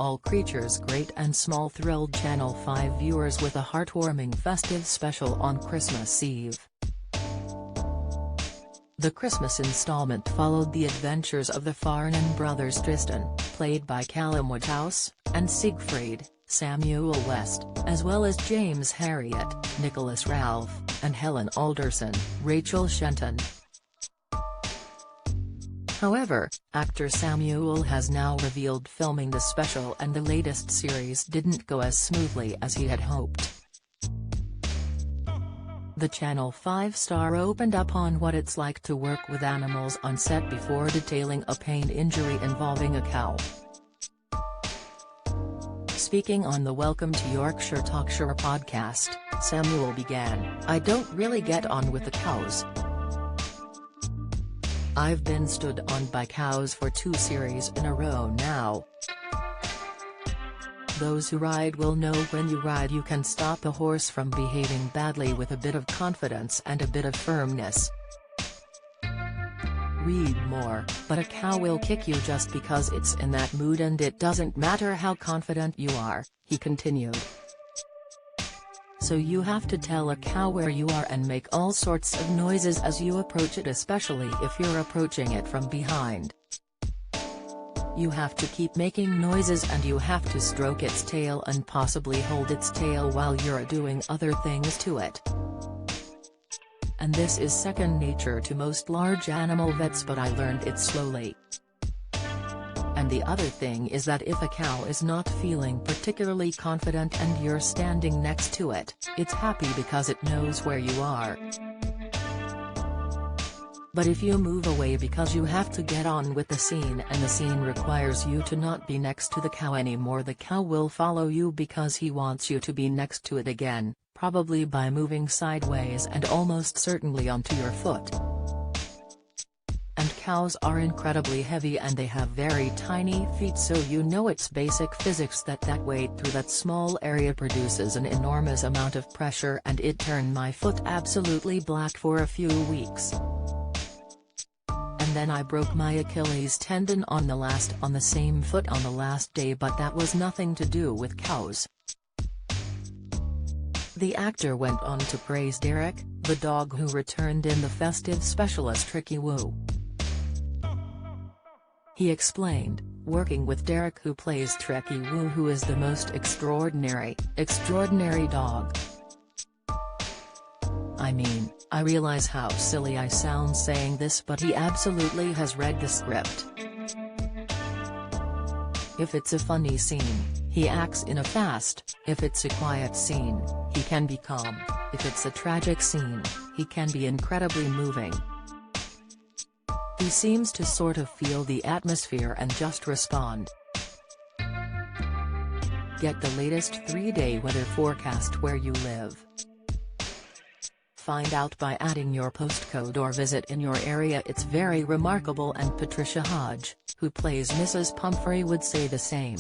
All creatures great and small thrilled Channel 5 viewers with a heartwarming festive special on Christmas Eve. The Christmas installment followed the adventures of the Farnan brothers Tristan, played by Callum Woodhouse, and Siegfried, Samuel West, as well as James Harriet, Nicholas Ralph, and Helen Alderson, Rachel Shenton. However, actor Samuel has now revealed filming the special and the latest series didn't go as smoothly as he had hoped. The Channel 5 star opened up on what it's like to work with animals on set before detailing a pain injury involving a cow. Speaking on the Welcome to Yorkshire Talkshire podcast, Samuel began, "I don't really get on with the cows. I've been stood on by cows for 2 series in a row now. Those who ride will know when you ride you can stop a horse from behaving badly with a bit of confidence and a bit of firmness. Read more, but a cow will kick you just because it's in that mood and it doesn't matter how confident you are," he continued. "So you have to tell a cow where you are and make all sorts of noises as you approach it, especially if you're approaching it from behind. You have to keep making noises and you have to stroke its tail and possibly hold its tail while you're doing other things to it. And this is second nature to most large animal vets, but I learned it slowly. And the other thing is that if a cow is not feeling particularly confident and you're standing next to it, it's happy because it knows where you are. But if you move away because you have to get on with the scene and the scene requires you to not be next to the cow anymore, the cow will follow you because he wants you to be next to it again, probably by moving sideways and almost certainly onto your foot. And cows are incredibly heavy and they have very tiny feet, so you know it's basic physics that weight through that small area produces an enormous amount of pressure, and it turned my foot absolutely black for a few weeks. And then I broke my Achilles tendon on the same foot on the last day, but that was nothing to do with cows." The actor went on to praise Derek, the dog who returned in the festive special as Tricky Woo. He explained, "Working with Derek, who plays Tricky Woo, who is the most extraordinary dog. I mean, I realize how silly I sound saying this, but he absolutely has read the script. If it's a funny scene, he acts in a fast. If it's a quiet scene, he can be calm. If it's a tragic scene, he can be incredibly moving. He seems to sort of feel the atmosphere and just respond." Get the latest 3-day weather forecast where you live. Find out by adding your postcode or visit in your area. It's very remarkable, and Patricia Hodge, who plays Mrs. Pumphrey, would say the same.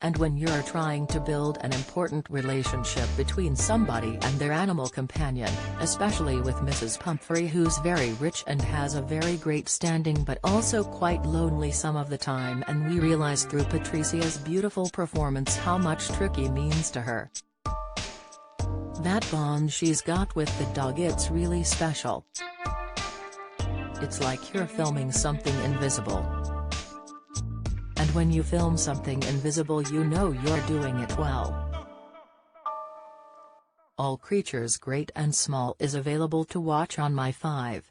And when you're trying to build an important relationship between somebody and their animal companion, especially with Mrs. Pumphrey, who's very rich and has a very great standing but also quite lonely some of the time, and we realize through Patricia's beautiful performance how much Tricky means to her. That bond she's got with the dog, it's really special. It's like you're filming something invisible. And when you film something invisible, you know you're doing it well." All Creatures Great and Small is available to watch on My5.